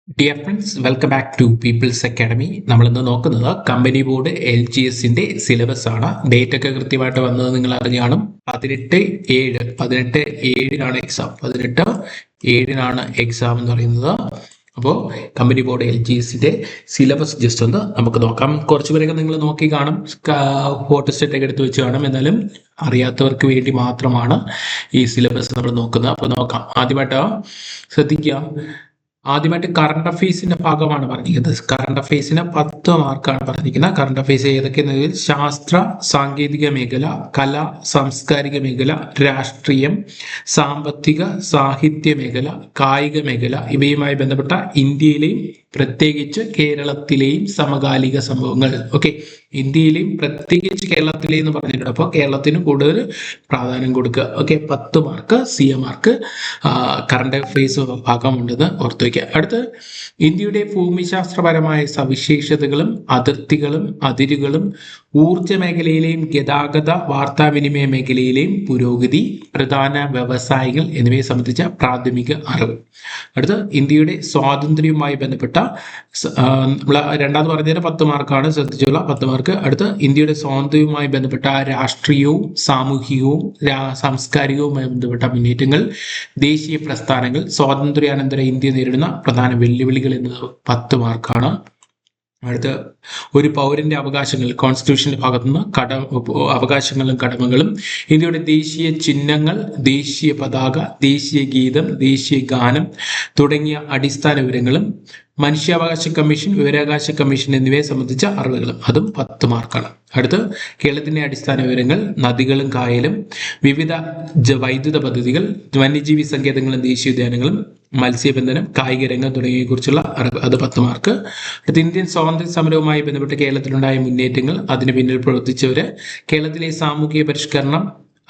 Dear friends, welcome back to people's academy. നമ്മളിന്ന് നോക്കുന്നത് company board LGSന്റെ സിലബസ് ആണ്. ഡേറ്റ് ഒക്കെ കൃത്യമായിട്ട് വന്നത് നിങ്ങൾ അറിഞ്ഞു കാണും. 18/7 എക്സാം. 18/7 എക്സാം എന്ന് പറയുന്നത്. അപ്പോൾ കമ്പനി ബോർഡ് LGSന്റെ സിലബസ് ജസ്റ്റ് ഒന്ന് നമുക്ക് നോക്കാം. കുറച്ചുപേരൊക്കെ നിങ്ങൾ നോക്കി കാണും, ഫോട്ടോ സെറ്റ് ഒക്കെ എടുത്ത് വെച്ച് കാണും. എന്നാലും അറിയാത്തവർക്ക് വേണ്ടി മാത്രമാണ് ഈ സിലബസ് നമ്മൾ നോക്കുന്നത്. അപ്പോൾ നോക്കാം. ആദ്യമായിട്ട് ശ്രദ്ധിക്കുക. ആദ്യമായിട്ട് കറണ്ട് അഫയേഴ്സിന്റെ ഭാഗമാണ് പറഞ്ഞിരിക്കുന്നത്. കറണ്ട് അഫയേഴ്സിന് 10 മാർക്കാണ് പറഞ്ഞിരിക്കുന്നത്. കറണ്ട് അഫയേഴ്സ് ഏതൊക്കെയെന്നതിൽ ശാസ്ത്ര സാങ്കേതിക മേഖല, കല സാംസ്കാരിക മേഖല, രാഷ്ട്രീയം, സാമ്പത്തിക സാഹിത്യ മേഖല, കായിക മേഖല ഇവയുമായി ബന്ധപ്പെട്ട ഇന്ത്യയിലെയും പ്രത്യേകിച്ച് കേരളത്തിലെയും സമകാലിക സംഭവങ്ങൾ. ഓക്കെ, ഇന്ത്യയിലെയും പ്രത്യേകിച്ച് കേരളത്തിലെയും എന്ന് പറഞ്ഞിട്ടുണ്ട്. അപ്പോൾ കേരളത്തിന് കൂടുതൽ പ്രാധാന്യം കൊടുക്കുക. Okay, 10 mark CA mark current affairs ഭാഗമുണ്ടെന്ന് ഓർത്തു വയ്ക്കുക. അടുത്ത് ഇന്ത്യയുടെ ഭൂമിശാസ്ത്രപരമായ സവിശേഷതകളും അതിർത്തികളും അതിരുകളും ഊർജ മേഖലയിലെയും ഗതാഗത വാർത്താവിനിമയ മേഖലയിലെയും പുരോഗതി, പ്രധാന വ്യവസായങ്ങൾ എന്നിവയെ സംബന്ധിച്ച പ്രാഥമിക അറിവ്. അടുത്ത് ഇന്ത്യയുടെ സ്വാതന്ത്ര്യവുമായി ബന്ധപ്പെട്ട രണ്ടാമത് പറഞ്ഞതിന് 10 മാർക്കാണ്, ശ്രദ്ധിച്ചുള്ള 10 മാർക്ക്. അടുത്ത് ഇന്ത്യയുടെ സ്വാതന്ത്ര്യവുമായി ബന്ധപ്പെട്ട രാഷ്ട്രീയവും സാമൂഹികവും സാംസ്കാരികവുമായി ബന്ധപ്പെട്ട മുന്നേറ്റങ്ങൾ, ദേശീയ പ്രസ്ഥാനങ്ങൾ, സ്വാതന്ത്ര്യാനന്തര ഇന്ത്യ നേരിടുന്ന പ്രധാന വെല്ലുവിളികൾ എന്നത് 10 മാർക്കാണ്. അടുത്ത് ഒരു പൗരന്റെ അവകാശങ്ങൾ, കോൺസ്റ്റിറ്റ്യൂഷന്റെ ഭാഗത്തുനിന്ന് അവകാശങ്ങളും കടമകളും, ഇന്ത്യയുടെ ദേശീയ ചിഹ്നങ്ങൾ, ദേശീയ പതാക, ദേശീയ ഗീതം, ദേശീയ ഗാനം തുടങ്ങിയ അടിസ്ഥാന വിവരങ്ങളും, മനുഷ്യാവകാശ കമ്മീഷൻ, വിവരാവകാശ കമ്മീഷൻ എന്നിവയെ സംബന്ധിച്ച അറിവുകളും, അതും 10 മാർക്കാണ്. അടുത്ത് കേരളത്തിന്റെ അടിസ്ഥാന വിവരങ്ങൾ, നദികളും കായലും, വിവിധ വൈദ്യുത പദ്ധതികൾ, വന്യജീവി സങ്കേതങ്ങളും ദേശീയോദ്യാനങ്ങളും, മത്സ്യബന്ധനം, കായിക രംഗം തുടങ്ങിയവയെ കുറിച്ചുള്ള അറിവ്, അത് 10 മാർക്ക്. അടുത്ത് ഇന്ത്യൻ സ്വാതന്ത്ര്യ സമരവുമായി ബന്ധപ്പെട്ട് കേരളത്തിലുണ്ടായ മുന്നേറ്റങ്ങൾ, അതിന് പിന്നിൽ പ്രവർത്തിച്ചവര്, കേരളത്തിലെ സാമൂഹിക പരിഷ്കരണം,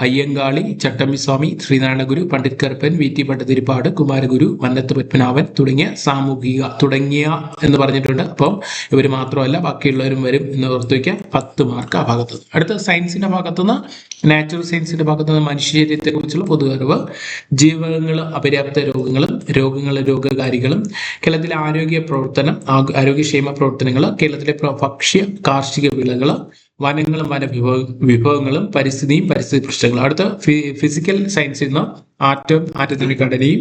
അയ്യങ്കാളി, ചട്ടമ്പിസ്വാമി, ശ്രീനാരായണ ഗുരു, പണ്ഡിറ്റ് കറുപ്പൻ, VT ഭട്ടതിരിപ്പാട്, കുമാരഗുരു, വന്നത്ത് പത്മനാഭൻ തുടങ്ങിയ എന്ന് പറഞ്ഞിട്ടുണ്ട്. അപ്പോൾ ഇവർ മാത്രമല്ല ബാക്കിയുള്ളവരും വരും എന്ന് ഓർത്തു വയ്ക്കുക. 10 മാർക്ക് ആ ഭാഗത്ത്. അടുത്ത സയൻസിന്റെ ഭാഗത്തുനിന്ന്, നാച്ചുറൽ സയൻസിന്റെ ഭാഗത്തുനിന്ന് മനുഷ്യശരീരത്തെ കുറിച്ചുള്ള പൊതു അറിവ്, ജീവകങ്ങൾ, അപര്യാപ്ത രോഗങ്ങളും രോഗകാരികളും, കേരളത്തിലെ ആരോഗ്യ പ്രവർത്തനം, ആരോഗ്യക്ഷേമ പ്രവർത്തനങ്ങൾ, കേരളത്തിലെ ഭക്ഷ്യ കാർഷിക വിളകൾ, വനങ്ങളും വനവിഭവങ്ങളും, പരിസ്ഥിതിയും പരിസ്ഥിതി പ്രശ്നങ്ങളും. അടുത്ത ഫിസിക്കൽ സയൻസിൽ നിന്ന് ആറ്റത്തിന്റെ ഘടനയും,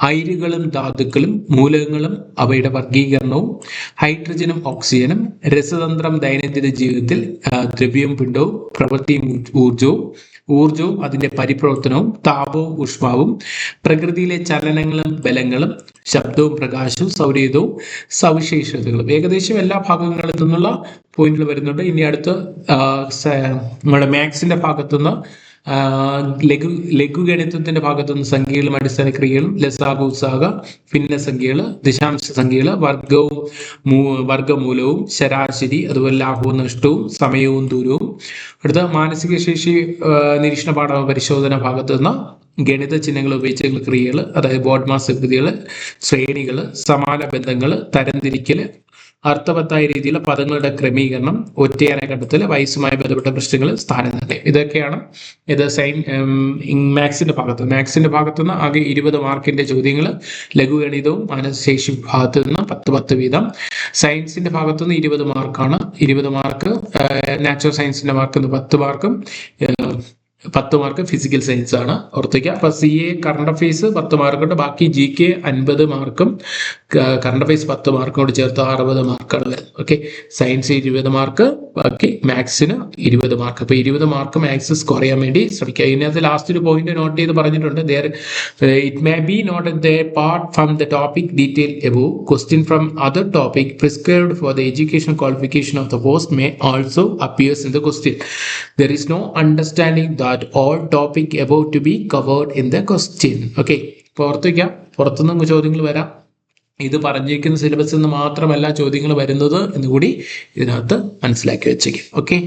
അയിരുകളും ധാതുക്കളും മൂലകങ്ങളും അവയുടെ വർഗീകരണവും, ഹൈഡ്രജനും ഓക്സിജനും, രസതന്ത്രം, ദൈനംദിന ജീവിതത്തിൽ ദ്രവ്യവും പിണ്ഡവും, പ്രവൃത്തിയും ഊർജവും അതിന്റെ പരിപ്രവർത്തനവും, താപവും ഊഷ്മാവും, പ്രകൃതിയിലെ ചലനങ്ങളും ബലങ്ങളും, ശബ്ദവും പ്രകാശവും, സൗരയൂഥവും സവിശേഷതകളും. ഏകദേശം എല്ലാ ഭാഗങ്ങളിൽ നിന്നുള്ള പോയിന്റുകൾ വരുന്നുണ്ട്. ഇനി അടുത്ത് നമ്മുടെ മാത്സിന്റെ ഭാഗത്തുനിന്ന് ലഘുഗണിതത്തിന്റെ ഭാഗത്തുനിന്ന് സംഖ്യകളും അടിസ്ഥാന ക്രിയകളും, ലസാഗു ഉത്സാഹ ഭിന്നസംഖ്യകള്, ദശാംശ സംഖ്യകള്, വർഗമൂലവും, ശരാശരി, അതുപോലെ ലാഭവും നഷ്ടവും, സമയവും ദൂരവും. അടുത്ത മാനസിക ശേഷി നിരീക്ഷണ പാഠ പരിശോധന ഭാഗത്തുനിന്ന് ഗണിത ചിഹ്നങ്ങൾ ഉപയോഗിച്ചുള്ള ക്രിയകൾ, അതായത് ബോർഡ് മാസ് വികൃതികൾ, ശ്രേണികൾ, സമാന ബന്ധങ്ങൾ, തരംതിരിക്കൽ, അർത്ഥവത്തായ രീതിയിലുള്ള പദങ്ങളുടെ ക്രമീകരണം, ഒറ്റയാനെ കണ്ടെത്തൽ, വയസ്സുമായി ബന്ധപ്പെട്ട പ്രശ്നങ്ങൾ, സ്ഥാനനിർണ്ണയം. ഇതൊക്കെയാണ് ഇത് മാത്സിന്റെ ഭാഗത്തുനിന്ന് ആകെ 20 മാർക്കിന്റെ ചോദ്യങ്ങൾ. ലഘുഗണിതവും മാനസശേഷി ഭാഗത്തു നിന്ന് 10 വീതം. സയൻസിന്റെ ഭാഗത്തുനിന്ന് 20 മാർക്കാണ്. 20 മാർക്ക്. നാച്ചുറൽ സയൻസിന്റെ മാർക്ക് 10 മാർക്കും 10 മാർക്ക് ഫിസിക്കൽ സയൻസ് ആണ്, ഓർത്തിക്കുക. അപ്പൊ CA കറണ്ട് അഫയേഴ്സ് 10 മാർക്കുണ്ട്. ബാക്കി GK 50 മാർക്കും കറണ്ട് അഫയേഴ്സ് 10 മാർക്കും കൂടി ചേർത്ത് 60 മാർക്കാണ് വരുന്നത്. ഓക്കെ, സയൻസ് 20 മാർക്ക്, ബാക്കി മാത്സിന് 20 മാർക്ക്. അപ്പൊ 20 മാർക്ക് മാത്സ് സ്കോർ ചെയ്യാൻ വേണ്ടി ശ്രമിക്കുക. ഇതിനകത്ത് ലാസ്റ്റ് ഒരു പോയിന്റ് നോട്ട് ചെയ്ത് പറഞ്ഞിട്ടുണ്ട്. It may be not part from the topic detail above. Question from other topic prescribed for the education qualification of the post may also appears in the question. There is no understanding that all topic about to be covered in the question. Okay, പുറത്തുനിന്ന് ചോദ്യങ്ങൾ വരാം. ഇത് പറഞ്ഞിരിക്കുന്ന സിലബസിൽ നിന്ന് മാത്രമല്ല ചോദ്യങ്ങൾ വരുന്നത് എന്നുകൂടി ഇതിനകത്ത് മനസ്സിലാക്കി വെച്ചേക്കും. ഓക്കെ.